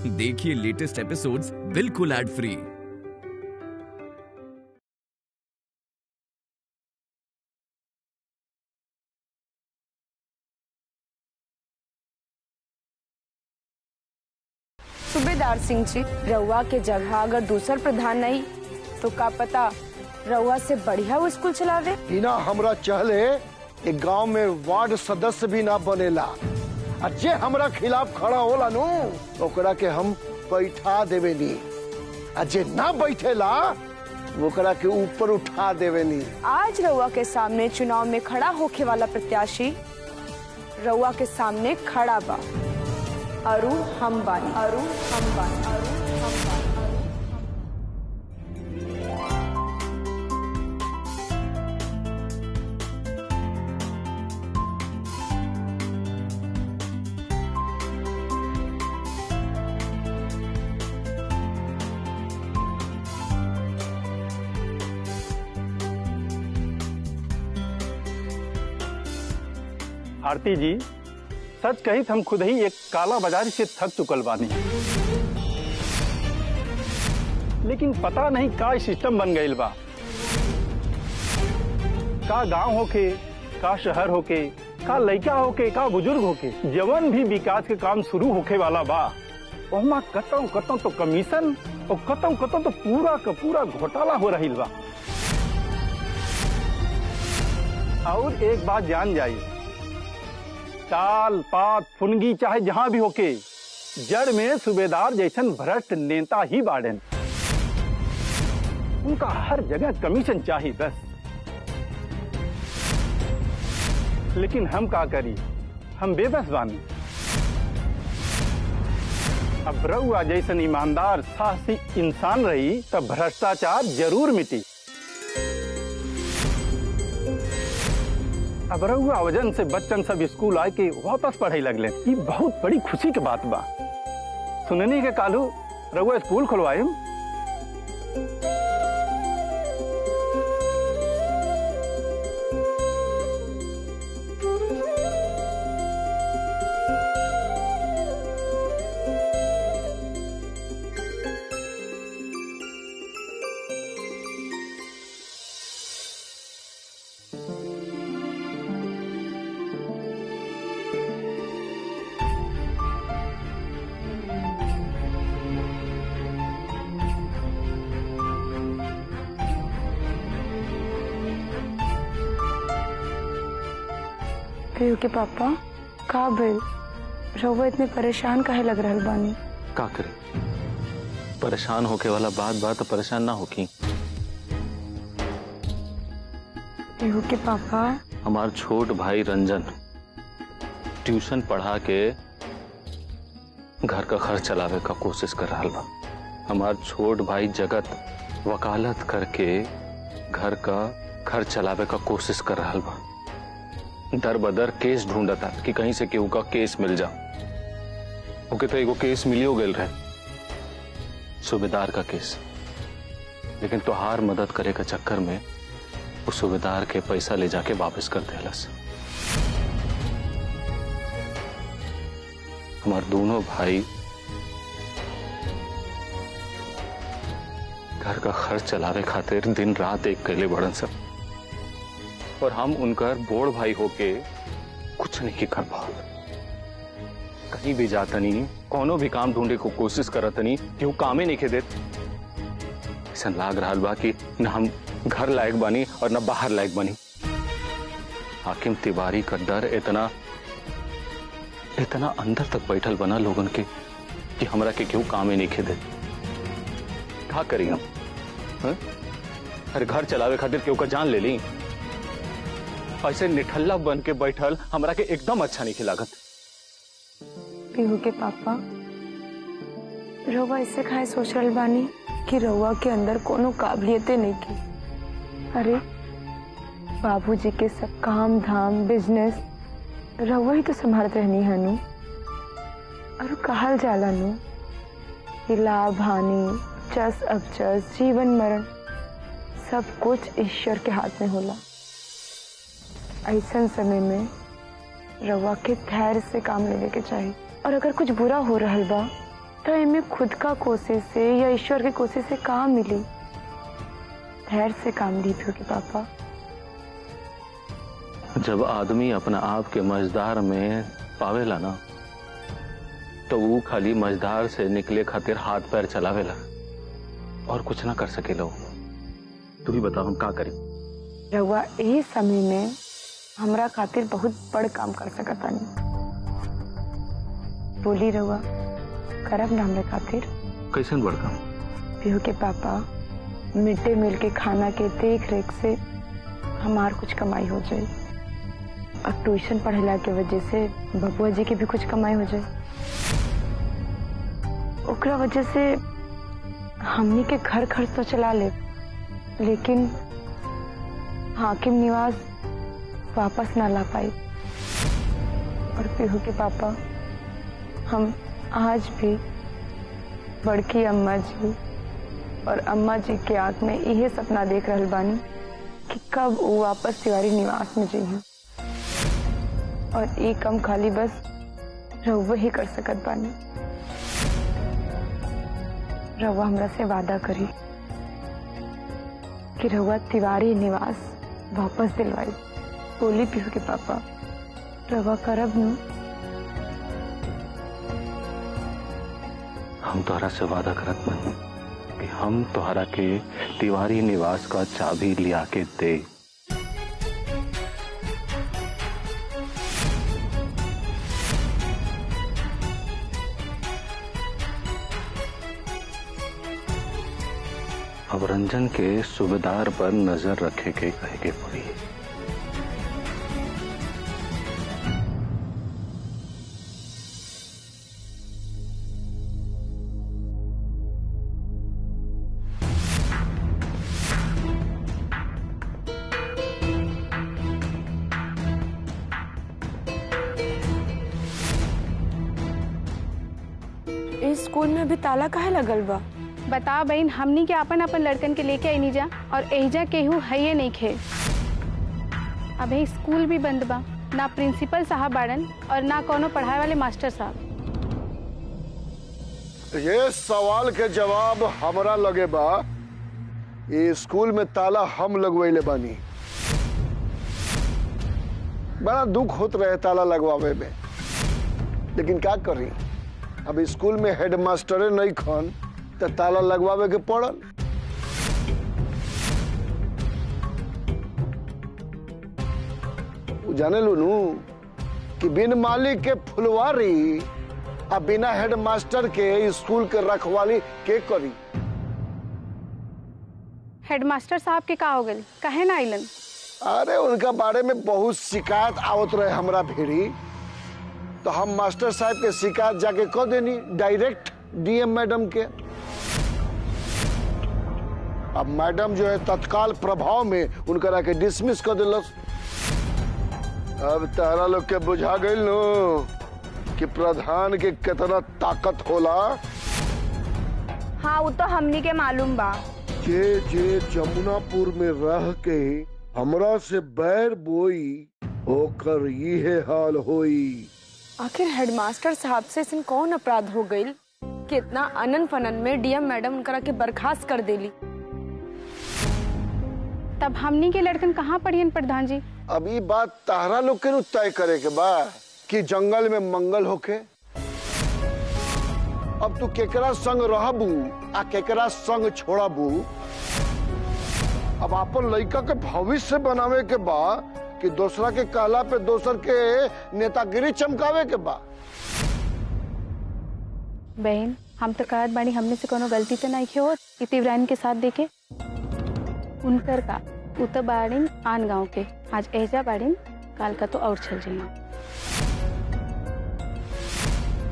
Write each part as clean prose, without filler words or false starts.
देखिए latest episodes बिल्कुल ad free. सूबेदार सिंह जी, रउआ के जगह अगर दूसर प्रधान नहीं तो का पता रउआ से बढ़िया वो स्कूल चलावे। इना हमरा चहले एक गांव में वार्ड सदस्य भी ना बनेला। जे हमरा खिलाफ खड़ा होला नु ओकरा के हम बैठा देवे नी, जे ना बैठेला ओकरा के ऊपर उठा देवे नी। आज रउआ के सामने चुनाव में खड़ा होके वाला प्रत्याशी रउआ के सामने खड़ा बा। अरु हम बानी, अरु हम बानी, अरु हम बानी। आरती जी, सच कही हम खुद ही एक काला बाजारी से थक चुकल बानी, लेकिन पता नहीं का सिस्टम बन गईल बा। का गांव होके, का शहर होके, का लड़का होके, का बुजुर्ग होके, जवन भी विकास के काम शुरू होके वाला बा ओमा कतौ कतौ तो कमीशन और कतौ कतौ तो पूरा का पूरा घोटाला हो रही बा। और एक बात जान जाइए, ताल पात फुनगी चाहे जहां भी होके, जड़ में सूबेदार जैसन भ्रष्ट नेता ही बाड़ेन। उनका हर जगह कमीशन चाहिए बस। लेकिन हम का करी, हम बेबस बानी। अब रउआ जैसन ईमानदार साहसी इंसान रही तब भ्रष्टाचार जरूर मिटी। अब रउआ वजन से बच्चन सब स्कूल आए के वापस पढ़ाई लगले, ये बहुत बड़ी खुशी की बात बा। सुनने के कालू रउआ स्कूल खुलवाए। के पापा का भइल, रउआ इतने परेशान काहे लग रहल बानी? का करे, परेशान होके वाला बात तो परेशान ना होकी। के पापा, हमार छोट भाई रंजन ट्यूशन पढ़ा के घर का खर्च चलावे का कोशिश कर रहा बा। हमार छोट भाई जगत वकालत करके घर का खर्च चलावे का कोशिश कर रहा बा। दर बदर केस ढूंढता कि कहीं से केहू का केस मिल जा। ओके तो एगो केस मिलियो गेल रहे, सूबेदार का केस। लेकिन तोहार मदद करे के चक्कर में उस सूबेदार के पैसा ले जाके वापस कर देलस। हमार दोनों भाई घर का खर्च चलावे खातिर दिन रात एक कैले बड़न सब, और हम उनका बोड़ भाई होके कुछ नहीं कर पाओ। कहीं भी जातनी, कोनो भी काम ढूंढे को कोशिश करतनी, क्यों कामे नहीं खेदे। ऐसा लाग रहा बा कि न हम घर लायक बानी और न बाहर लायक बानी। हाकिम तिवारी का डर इतना इतना अंदर तक बैठल बना लोगन के कि हमरा के क्यों कामे नहीं खेदे। क्या करी हम? अरे घर चलावे खातिर क्यों का जान ले ली। ऐसे निठल्ला बन के बैठल हमरा के एकदम अच्छा नहीं लागत। पीहू के पापा, रउआ इससे खाए सोच रहल बानी कि रउआ के अंदर कोनो काबिलियतें नहीं की। अरे बाबूजी के सब काम धाम बिजनेस रउआ ही तो संभालत रहनी हनु। और कहल जाला नु कि लाभ हानि, चस अपचस, जीवन मरण सब कुछ ईश्वर के हाथ में होला। ऐसा समय में रउआ के धैर्य से काम लेने के चाहिए। और अगर कुछ बुरा हो रहा बा तो इनमें खुद का कोशिश से या ईश्वर की कोशिश से कहाँ मिली। धैर्य से काम ली पीहू के पापा। जब आदमी अपना आप के मझधार में पावेला ना तो वो खाली मझधार से निकले खातिर हाथ पैर चलावेला और कुछ ना कर सकेला। तू ही बताओ हम का करी। रउआ यही समय में हमरा खातिर बहुत बड़ काम कर सकता नहीं। बोली रउआ करब ना हमरे खातिर। कैसन बड़ काम? पीहू के पापा मिड डे मील के खाना के देख रेख से हमार कुछ कमाई हो जाए और ट्यूशन पढ़ेला के वजह से बबुआ जी की भी कुछ कमाई हो जाए। ओकरा वजह से हमनी के घर खर्च तो चला ले, लेकिन हाकिम निवास वापस ना ला पाई। और पीहू के पापा हम आज भी बड़की अम्मा जी और अम्मा जी के आंख में यही सपना देख रहल बानी कि कब वो वापस तिवारी निवास में जाइए। और ये कम खाली बस रउआ ही कर सकत बानी। रउआ हमरा से वादा करी कि रउआ तिवारी निवास वापस दिलवाई। बोली पीहू के पापा रउआ करब नु। हम तोहरा से वादा करत बानी कि हम तोहरा के तिवारी निवास का चाबी लिया के दे। अब रंजन के सूबेदार पर नजर रखे के कहे के पड़ी। इस स्कूल में भी ताला काहे लगल बा? बता बहन, हमनी के अपन अपन लड़कन के लेके आईनी जा और एहिजा केहू है ये नहीं खे। अब यही स्कूल भी बंद बा, ना प्रिंसिपल साहब बाड़न और ना कोनो पढ़ाए वाले मास्टर साहब। ये सवाल के जवाब हमरा लगे बा। ये स्कूल में ताला हम लगवैले बानी। बड़ा दुख होत रहे ताला लगवावे में, लेकिन क्या करी, अब स्कूल में हेडमास्टरे नहीं खन तो ताला लगवावे के पड़ल। जाने लू कि बिन मालिक के फुलवारी अब बिना हेडमास्टर के स्कूल के रखवाली के करी। हेडमास्टर साहब के का हो गए, कहे ना आइलन? अरे उनका बारे में बहुत शिकायत आवत रहे हमरा भेड़ी, तो हम मास्टर साहब के शिकायत जाके कह देनी डायरेक्ट डीएम मैडम के। अब मैडम जो है तत्काल प्रभाव में उनकरा के डिसमिस कर दिलस। अब तारा लोग के बुझा गइल नो कि प्रधान के कितना ताकत होला। हाँ वो तो हमनी के मालूम बा। जे जमुनापुर में रह के हमरा से बैर बोई होकर ये हाल होई। आखिर हेडमास्टर साहब से इसन कौन अपराध हो गई कि इतना अनन फनन में डीएम मैडम उनकरा के बर्खास्त कर देली? तब हमनी के लड़कन कहाँ पढ़ियन प्रधान जी? अब ये बात तारा लोग के तय करे के बा कि जंगल में मंगल होके। अब तू केकरा संग रहबू आ केकरा संग छोड़बू। अब अपन लड़का के भविष्य बनावे के बा कि दूसरा के कहला पे दोसर के नेतागिरी चमकावे के बा। बहन हम तो कहत बानी हमने से कोनो गलती तो नहीं की हो तिवारी के साथ देके। उनकर का उ तो बाड़िन आन गांव के, आज एजा बाड़िन काल का तो और चल जाइए।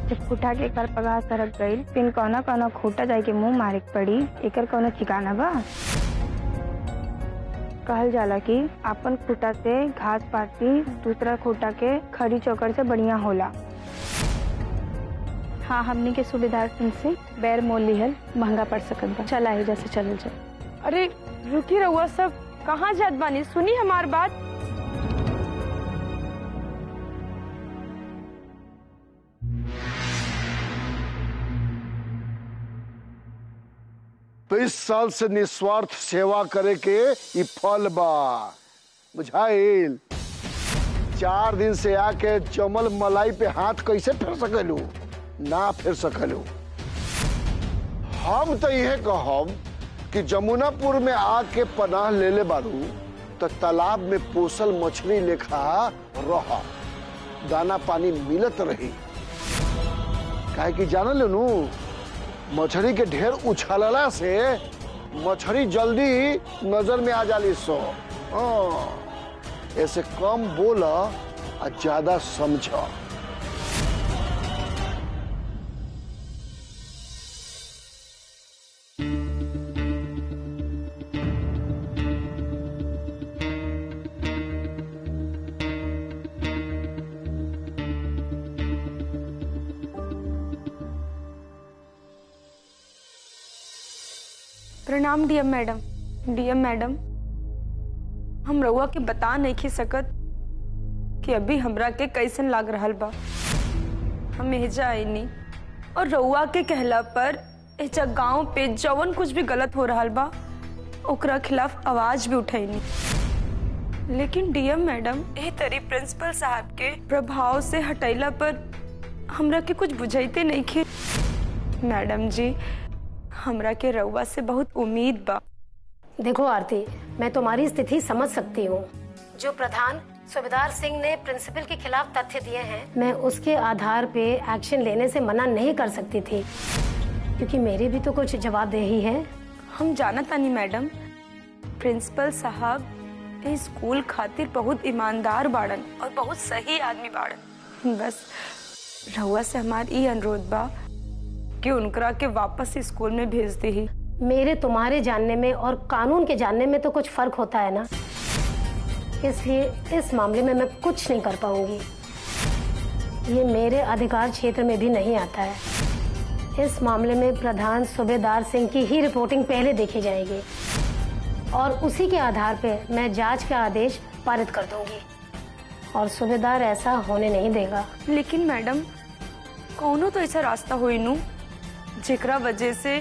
जब खुटा के कर पगार सरक गई फिर कौना कौना खोटा जाए के मुंह मारे पड़ी, एकर कौनो ठिकाना बा? कहल जाला कि अपन खूटा से घास पाती दूसरा खूटा के खड़ी चौकर से बढ़िया होला। हाँ हमनी के सूबेदार सिंह से बैर मोल लिहल महंगा पड़ सकत बा। चल आए जैसे चल जाए। अरे रुकी रहुआ, सब कहाँ जात बानी? सुनी हमार बात। 20 साल से निस्वार्थ सेवा करे के ई फल बा, बुझाइल। 4 दिन से आके जमल मलाई पे हाथ कैसे फेर सकलू? ना फेर सकलू। हम तो यह कहब कि जमुनापुर में आके पनाह ले ले बारू तो तालाब में पोसल मछली लेखा रह, दाना पानी मिलत रही। काहे कि जान लेनू मछली के ढेर उछालला से मछली जल्दी नजर में आ जाली सो। ऐसे कम बोला और ज्यादा समझा। प्रणाम डीएम मैडम। डीएम मैडम, हम रउआ के बता नहीं खी सकत कि अभी हमरा के कैसन लाग रहल बा। हम एजा आईनी और रउआ के कहला पर एजा गांव पे जवन कुछ भी गलत हो रहल बा ओकरा खिलाफ आवाज भी उठैनी। लेकिन डीएम मैडम, एही तरी प्रिंसिपल साहब के प्रभाव से हटैला पर हमरा के कुछ बुझाइते नहीं खे। मैडम जी, हमरा के रउआ से बहुत उम्मीद बा। देखो आरती, मैं तुम्हारी स्थिति समझ सकती हूँ। जो प्रधान सूबेदार सिंह ने प्रिंसिपल के खिलाफ तथ्य दिए हैं, मैं उसके आधार पे एक्शन लेने से मना नहीं कर सकती थी, क्योंकि मेरी भी तो कुछ जवाबदेही है। हम जानत तानी मैडम, प्रिंसिपल साहब इस स्कूल खातिर बहुत ईमानदार बाड़न और बहुत सही आदमी बाड़न। बस रउआ से हमार ई अनुरोध बा कि उनकरा के वापस स्कूल में भेज दी। मेरे तुम्हारे जानने में और कानून के जानने में तो कुछ फर्क होता है ना, इसलिए इस मामले में मैं कुछ नहीं कर पाऊंगी। ये मेरे अधिकार क्षेत्र में भी नहीं आता है। इस मामले में प्रधान सूबेदार सिंह की ही रिपोर्टिंग पहले देखी जाएगी और उसी के आधार पे मैं जांच का आदेश पारित कर दूंगी और सूबेदार ऐसा होने नहीं देगा। लेकिन मैडम, कौनो तो ऐसा रास्ता होई नू जेकरा वजह से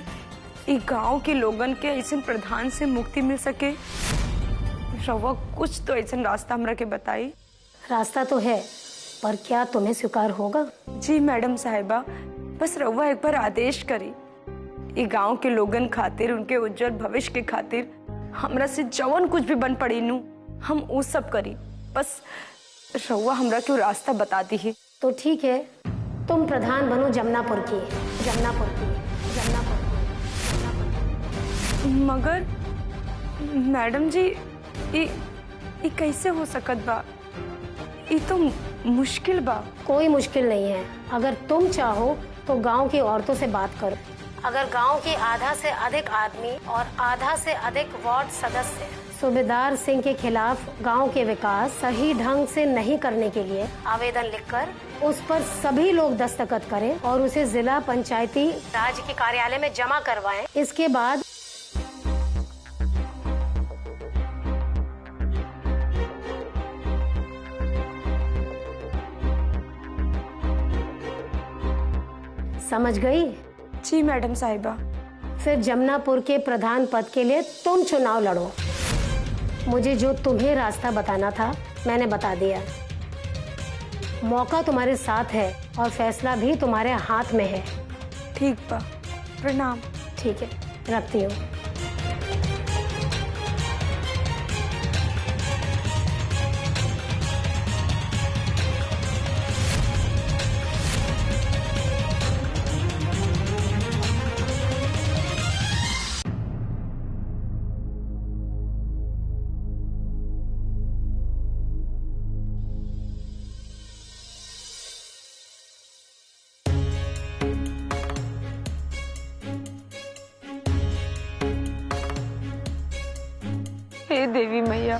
ई गांव के लोगन के ऐसे प्रधान से मुक्ति मिल सके। रवा कुछ तो ऐसा रास्ता हमरा के बताई। रास्ता तो है, पर क्या तुम्हें स्वीकार होगा? जी मैडम साहिबा, बस रवा एक बार आदेश करी। ई गांव के लोगन खातिर, उनके उज्जवल भविष्य के खातिर हमरा से जवन कुछ भी बन पड़ी नू, हम वो सब करी। बस रवा हमरा के रास्ता बता दी। तो ठीक है, तुम प्रधान बनो जमुनापुर की। मगर मैडम जी, ये कैसे हो सकत बा? ये तो मुश्किल बा। कोई मुश्किल नहीं है। अगर तुम चाहो तो गांव की औरतों से बात करो। अगर गांव के आधा से अधिक आदमी और आधा से अधिक वार्ड सदस्य सूबेदार सिंह के खिलाफ गांव के विकास सही ढंग से नहीं करने के लिए आवेदन लिखकर उस पर सभी लोग दस्तखत करें और उसे जिला पंचायती राज के कार्यालय में जमा करवाएं। इसके बाद समझ गई? जी मैडम साहिबा। फिर जमुनापुर के प्रधान पद के लिए तुम चुनाव लड़ो। मुझे जो तुम्हें रास्ता बताना था मैंने बता दिया। मौका तुम्हारे साथ है और फैसला भी तुम्हारे हाथ में है। ठीक बा, प्रणाम। ठीक है, रखती हूँ। हे देवी मैया,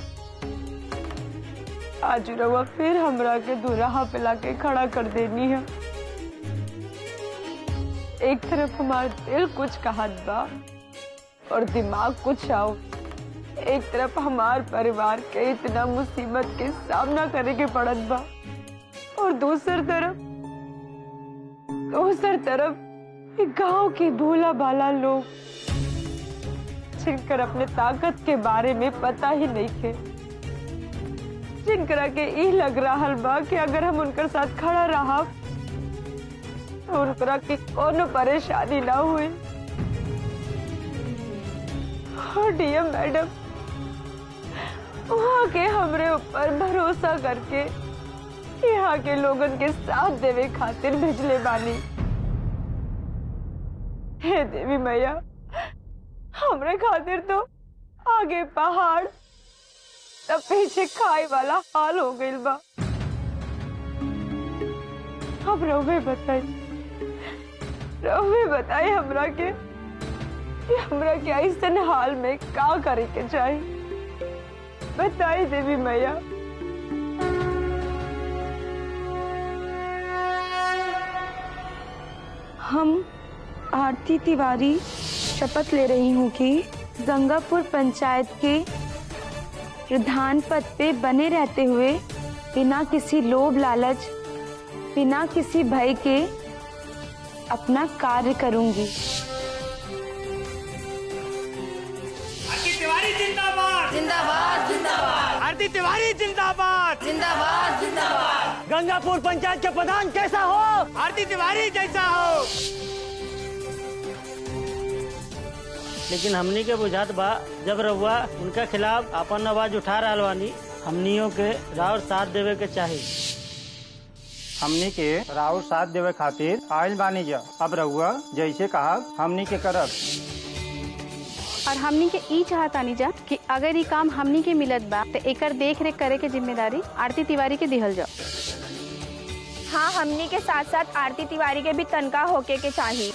आज रवा फिर हमरा के दुराहा पे लाके खड़ा कर देनी है। एक तरफ हमारा दिल कुछ कहत बा और दिमाग कुछ आओ। एक तरफ हमार परिवार के इतना मुसीबत के सामना करे के पड़त बा और दूसर तरफ गांव के भोला भाला लोग जिनकर अपने ताकत के बारे में पता ही नहीं थे, जिनकरा के ई लग रहा बा कि अगर हम उनकर साथ खड़ा रहा तो उनकरा की कोनो परेशानी ना हुई। और डीएम मैडम वहाँ के हमरे ऊपर भरोसा करके यहाँ के लोगन के साथ देवे खातिर भेजले बानी। हे देवी मैया, हमरे खातिर तो आगे पहाड़ तब पीछे खाए वाला हाल हो गइल बा। अब रउवे बताई हमरा के ऐसन हाल में का करे के चाहिए, बताई देवी मैया। हम आरती तिवारी शपथ ले रही हूँ कि गंगापुर पंचायत के प्रधान पद पे बने रहते हुए बिना किसी लोभ लालच, बिना किसी भय के अपना कार्य करूंगी। आरती तिवारी जिंदाबाद जिंदाबाद जिंदाबाद। आरती तिवारी जिंदाबाद जिंदाबाद जिंदाबाद। गंगापुर पंचायत के प्रधान कैसा हो? आरती तिवारी जैसा हो। लेकिन हमनी के बुझात बा जब रउआ उनका खिलाफ अपन आवाज उठा रहा बानी, हमनियों के राउर साथ देवे के चाहिए। हमनी के राउर साथ देवे खातिर आयल बानी जा। अब रहुआ जैसे कहा हमनी के करब। और हमनी के ई चाहतानी जा कि अगर ये काम हमनी के मिलत बा तो एकर देख रेख करे के जिम्मेदारी आरती तिवारी के दिहल जाओ। हाँ, हमनी के साथ साथ आरती तिवारी के भी तनका होके के चाहिए।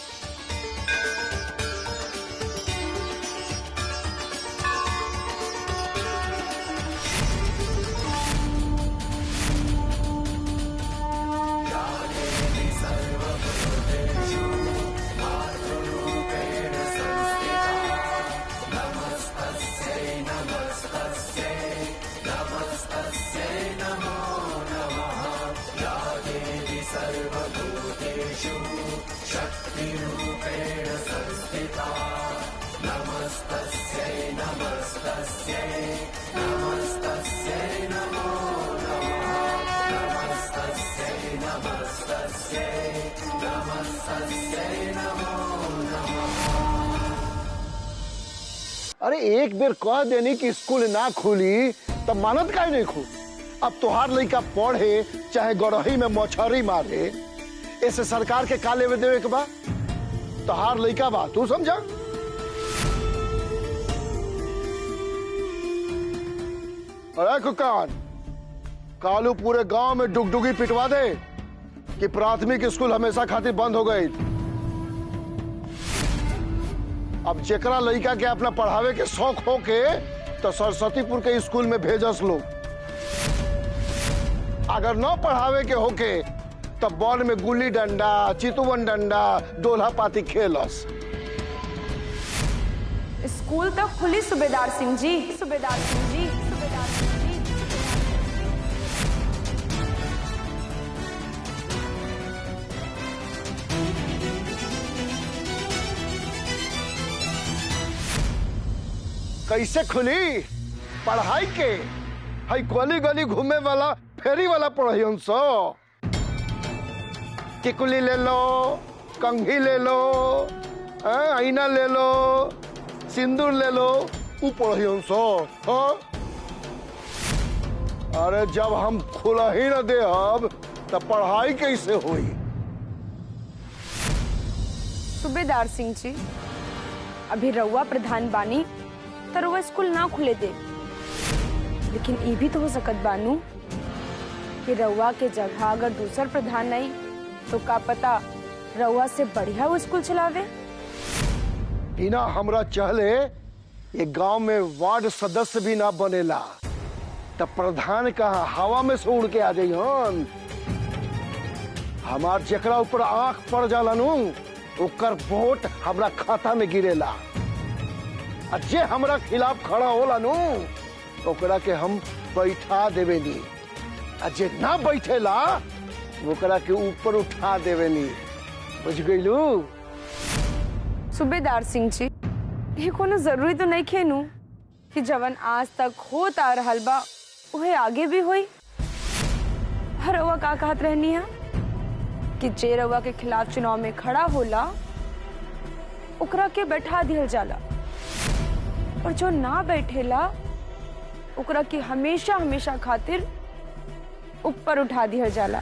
अरे एक बेर कह देनी कि स्कूल ना खुली तब मानत काहे नहीं खुल। अब तोहार लड़का पढ़े चाहे गड़ही में मछरी मारे, ऐसे सरकार के का लेवे देवे के बा? तोहार लड़का बा, तू समझा। अरे कुकान, कालू पूरे गांव में डुगडुगी पिटवा दे कि प्राथमिक स्कूल हमेशा खातिर बंद हो गई। अब जेकरा लड़का के अपना पढ़ावे के शौक हो के तो सरस्वतीपुर के स्कूल में भेजस लोग। अगर न पढ़ावे के होके तो बॉल में गुल्ली डंडा, चितुवन डंडा, डोला पाती खेलस। स्कूल तो खुली सूबेदार सिंह जी, सूबेदार सिंह जी, सूबेदार सिंह जी। कैसे खुली पढ़ाई के? हई गली गली घूमे वाला फेरी वाला पढ़ाई सो। टिकुली ले लो, कंघी ले लो, आईना ले लो, सिंदूर ले लो, ऊ पढ़ाई सो। अरे जब हम खुला ही न दे अब तो पढ़ाई कैसे हुई? सूबेदार सिंह जी, अभी रउआ प्रधान बानी तो रउआ स्कूल ना खुले दे, लेकिन ये भी तो हो सकत बानू कि रउआ के जगह अगर दूसर प्रधान नहीं तो का पता रउआ से बढ़िया वो स्कूल चलावे। बिना हमरा चहले ये गांव में वार्ड सदस्य भी ना बनेला, तब प्रधान कहाँ हवा में से उड़ के आ जाई हन। हमार जेकरा ऊपर आंख पड़ जाला नु ओकर वोट हमरा खाता में गिरेला। और जे हमरा खिलाफ खड़ा होला नु ओकरा के हम बैठा देवेनी, और जे ना बैठेला ओकरा के ऊपर उठा देवेनी। बुझ गईलू? सूबेदार सिंह जी, ये कोनो जरूरी तो नहीं खेनू कि जवन आज तक होत आ रहल बा उहे आगे भी होई। हर रउआ का कहत रहनी है कि जे रउआ के खिलाफ चुनाव में खड़ा होला ओकरा के बैठा दिहल जाला और जो ना बैठेला ओकरा के हमेशा हमेशा खातिर ऊपर उठा दिहल जाला।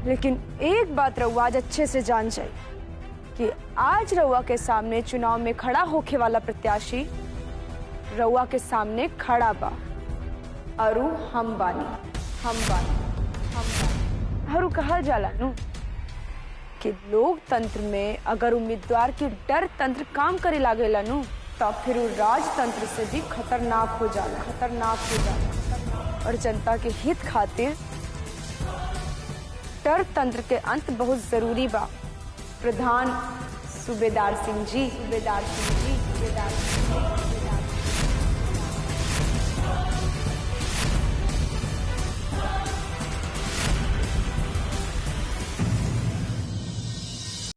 लेकिन एक बात रउआ आज अच्छे से जान जाए कि आज रउआ के सामने चुनाव में खड़ा होके वाला प्रत्याशी रउआ के सामने खड़ा बा और हम बानी। हरू कहल जाला नु कि लोकतंत्र में अगर उम्मीदवार की डर तंत्र काम करे लागेला नु तब फिर वो राजतंत्र से भी खतरनाक हो जाला। और जनता के हित खातिर डर तंत्र के अंत बहुत जरूरी बा। प्रधान सूबेदार सिंह जी।